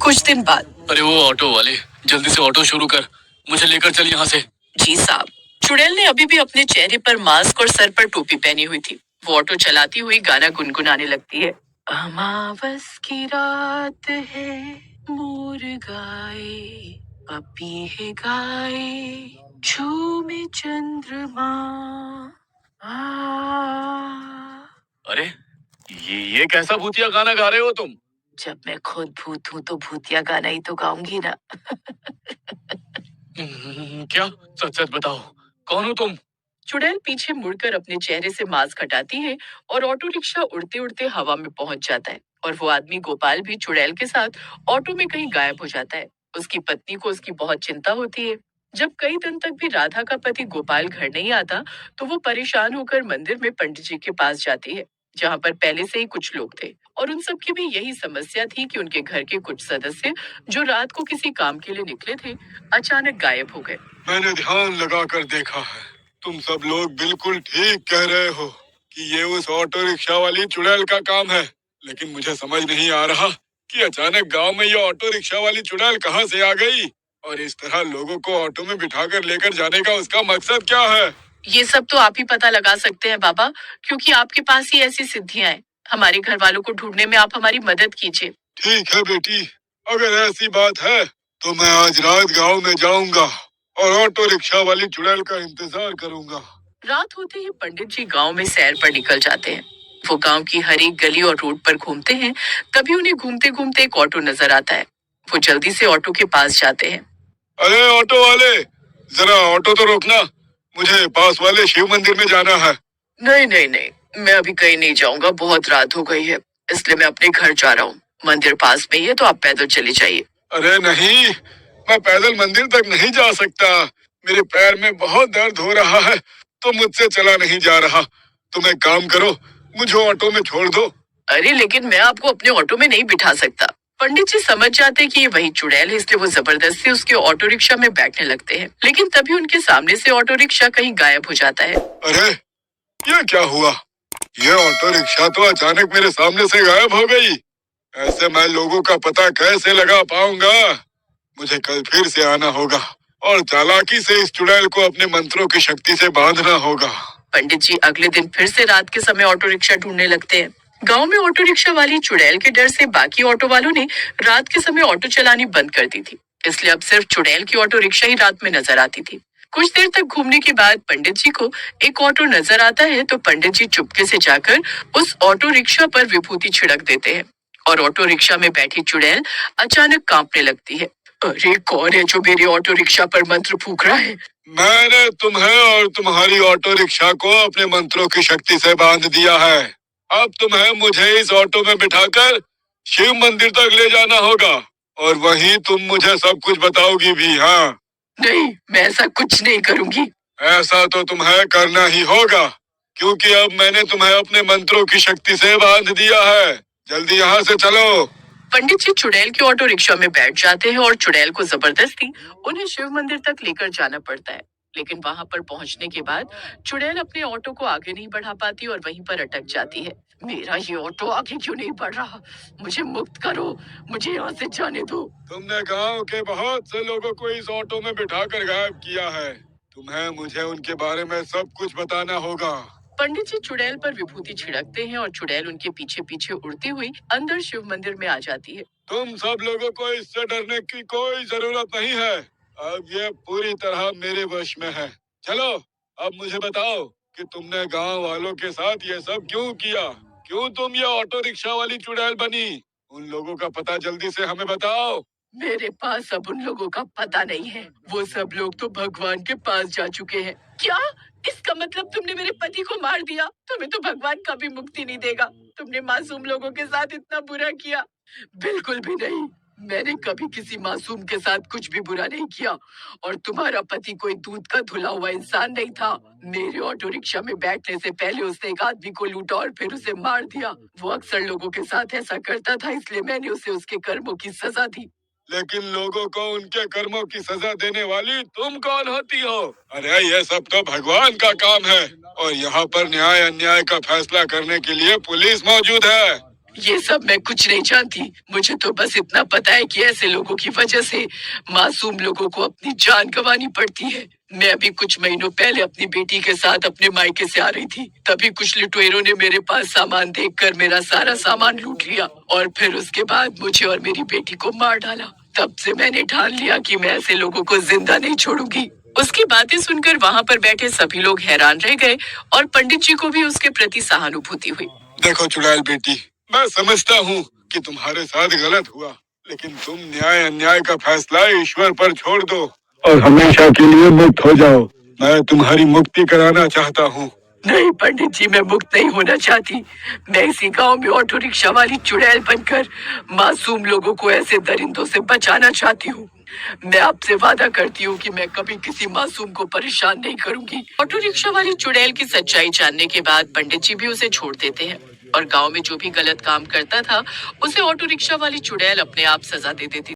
कुछ दिन बाद। अरे वो ऑटो वाले, जल्दी से ऑटो शुरू कर, मुझे लेकर चल यहाँ से। जी साहब। चुड़ैल ने अभी भी अपने चेहरे पर मास्क और सर पर टोपी पहनी हुई थी। वो ऑटो चलाती हुई गाना गुनगुनाने लगती है। अमावस की रात है, मोर गाए, पपी है गाए, झूमे चंद्रमा। अरे ये कैसा भूतिया गाना गा रहे हो तुम? जब मैं खुद भूत हूँ तो भूतिया गाना ही तो गाऊंगी ना। क्या? सच सच बताओ, कौन हो तुम? चुड़ैल पीछे मुड़कर अपने चेहरे से मास्क हटाती है और ऑटो रिक्शा उड़ते उड़ते हवा में पहुंच जाता है। और वो आदमी गोपाल भी चुड़ैल के साथ ऑटो में कहीं गायब हो जाता है। उसकी पत्नी को उसकी बहुत चिंता होती है। जब कई दिन तक भी राधा का पति गोपाल घर नहीं आता, तो वो परेशान होकर मंदिर में पंडित जी के पास जाती है, जहाँ पर पहले से ही कुछ लोग थे। और उन सब की भी यही समस्या थी कि उनके घर के कुछ सदस्य जो रात को किसी काम के लिए निकले थे, अचानक गायब हो गए। मैंने ध्यान लगाकर देखा है, तुम सब लोग बिल्कुल ठीक कह रहे हो कि ये उस ऑटो रिक्शा वाली चुड़ैल का काम है। लेकिन मुझे समझ नहीं आ रहा कि अचानक गांव में ये ऑटो रिक्शा वाली चुड़ैल कहां से आ गई और इस तरह लोगों को ऑटो में बिठाकर लेकर जाने का उसका मकसद क्या है। ये सब तो आप ही पता लगा सकते हैं बाबा, क्योंकि आपके पास ही ऐसी सिद्धियां हैं। हमारे घर वालों को ढूंढने में आप हमारी मदद कीजिए। ठीक है बेटी, अगर ऐसी बात है तो मैं आज रात गांव में जाऊंगा और ऑटो रिक्शा वाली चुड़ैल का इंतजार करूंगा। रात होते ही पंडित जी गांव में सैर पर निकल जाते हैं। वो गांव की हर एक गली और रोड पर घूमते हैं। तभी उन्हें घूमते घूमते एक ऑटो नजर आता है। वो जल्दी से ऑटो के पास जाते हैं। अरे ऑटो वाले, जरा ऑटो तो रोकना, मुझे पास वाले शिव मंदिर में जाना है। नहीं नहीं नहीं, मैं अभी कहीं नहीं जाऊंगा, बहुत रात हो गई है, इसलिए मैं अपने घर जा रहा हूँ। मंदिर पास में ही है, तो आप पैदल चले जाइए। अरे नहीं, मैं पैदल मंदिर तक नहीं जा सकता, मेरे पैर में बहुत दर्द हो रहा है, तो मुझसे चला नहीं जा रहा। तुम एक काम करो, मुझे ऑटो में छोड़ दो। अरे लेकिन मैं आपको अपने ऑटो में नहीं बिठा सकता। पंडित जी समझ जाते हैं कि ये वही चुड़ैल है, इसलिए वो जबरदस्ती उसके ऑटो रिक्शा में बैठने लगते हैं। लेकिन तभी उनके सामने से ऑटो रिक्शा कहीं गायब हो जाता है। अरे ये क्या हुआ? ये ऑटो रिक्शा तो अचानक मेरे सामने से गायब हो गई। ऐसे मैं लोगों का पता कैसे लगा पाऊंगा? मुझे कल फिर से आना होगा और चालाकी से इस चुड़ैल को अपने मंत्रों की शक्ति से बांधना होगा। पंडित जी अगले दिन फिर से रात के समय ऑटो रिक्शा ढूंढने लगते हैं। गांव में ऑटो रिक्शा वाली चुड़ैल के डर से बाकी ऑटो वालों ने रात के समय ऑटो चलानी बंद कर दी थी, इसलिए अब सिर्फ चुड़ैल की ऑटो रिक्शा ही रात में नजर आती थी। कुछ देर तक घूमने के बाद पंडित जी को एक ऑटो नजर आता है, तो पंडित जी चुपके से जाकर उस ऑटो रिक्शा पर विभूति छिड़क देते हैं और ऑटो रिक्शा में बैठी चुड़ैल अचानक कांपने लगती है। अरे कौन है जो मेरे ऑटो रिक्शा पर मंत्र फूंक रहा है? मैंने तुम्हें और तुम्हारी ऑटो रिक्शा को अपने मंत्रों की शक्ति से बांध दिया है। अब तुम्हें मुझे इस ऑटो में बिठाकर शिव मंदिर तक ले जाना होगा और वहीं तुम मुझे सब कुछ बताओगी भी। हाँ? नहीं, मैं ऐसा कुछ नहीं करूंगी। ऐसा तो तुम्हें करना ही होगा, क्योंकि अब मैंने तुम्हें अपने मंत्रों की शक्ति से बांध दिया है। जल्दी यहाँ से चलो। पंडित जी चुड़ैल के ऑटो रिक्शा में बैठ जाते हैं और चुड़ैल को जबरदस्ती उन्हें शिव मंदिर तक लेकर जाना पड़ता है। लेकिन वहां पर पहुंचने के बाद चुड़ैल अपने ऑटो को आगे नहीं बढ़ा पाती और वहीं पर अटक जाती है। मेरा ये ऑटो आगे क्यों नहीं बढ़ रहा? मुझे मुक्त करो, मुझे यहाँ से जाने दो। तुमने गांव के बहुत से लोगों को इस ऑटो में बिठाकर गायब किया है, तुम्हें मुझे उनके बारे में सब कुछ बताना होगा। पंडित जी चुड़ैल पर विभूति छिड़कते हैं और चुड़ैल उनके पीछे पीछे उड़ती हुई अंदर शिव मंदिर में आ जाती है। तुम सब लोगों को इससे डरने की कोई जरूरत नहीं है, अब ये पूरी तरह मेरे वश में है। चलो अब मुझे बताओ कि तुमने गांव वालों के साथ ये सब क्यों किया? क्यों तुम ये ऑटो रिक्शा वाली चुड़ैल बनी? उन लोगों का पता जल्दी से हमें बताओ। मेरे पास अब उन लोगों का पता नहीं है, वो सब लोग तो भगवान के पास जा चुके हैं। क्या? इसका मतलब तुमने मेरे पति को मार दिया? तुम्हें तो भगवान कभी मुक्ति नहीं देगा। तुमने मासूम लोगों के साथ इतना बुरा किया। बिल्कुल भी नहीं, मैंने कभी किसी मासूम के साथ कुछ भी बुरा नहीं किया। और तुम्हारा पति कोई दूध का धुला हुआ इंसान नहीं था। मेरे ऑटो रिक्शा में बैठने से पहले उसने एक आदमी को लूटा और फिर उसे मार दिया। वो अक्सर लोगों के साथ ऐसा करता था, इसलिए मैंने उसे उसके कर्मों की सजा दी। लेकिन लोगों को उनके कर्मों की सजा देने वाली तुम कौन होती हो? अरे ये सब तो भगवान का काम है और यहाँ पर न्याय अन्याय का फैसला करने के लिए पुलिस मौजूद है। ये सब मैं कुछ नहीं जानती। मुझे तो बस इतना पता है कि ऐसे लोगों की वजह से मासूम लोगों को अपनी जान गंवानी पड़ती है। मैं अभी कुछ महीनों पहले अपनी बेटी के साथ अपने मायके से आ रही थी। तभी कुछ लुटेरों ने मेरे पास सामान देखकर मेरा सारा सामान लूट लिया और फिर उसके बाद मुझे और मेरी बेटी को मार डाला। तब से मैंने ठान लिया कि मैं ऐसे लोगों को जिंदा नहीं छोड़ूंगी। उसकी बातें सुनकर वहाँ पर बैठे सभी लोग हैरान रह गए और पंडित जी को भी उसके प्रति सहानुभूति हुई। देखो चुड़ैल बेटी, मैं समझता हूँ कि तुम्हारे साथ गलत हुआ, लेकिन तुम न्याय अन्याय का फैसला ईश्वर पर छोड़ दो और हमेशा के लिए मुक्त हो जाओ। मैं तुम्हारी मुक्ति कराना चाहता हूँ। नहीं पंडित जी, मैं मुक्त नहीं होना चाहती। मैं इसी गांव में ऑटो रिक्शा वाली चुड़ैल बनकर मासूम लोगों को ऐसे दरिंदों से बचाना चाहती हूँ। मैं आपसे वादा करती हूँ कि मैं कभी किसी मासूम को परेशान नहीं करूंगी। ऑटो रिक्शा वाली चुड़ैल की सच्चाई जानने के बाद पंडित जी भी उसे छोड़ देते हैं और गांव में जो भी गलत काम करता था उसे ऑटो रिक्शा वाली चुड़ैल अपने आप सजा दे देती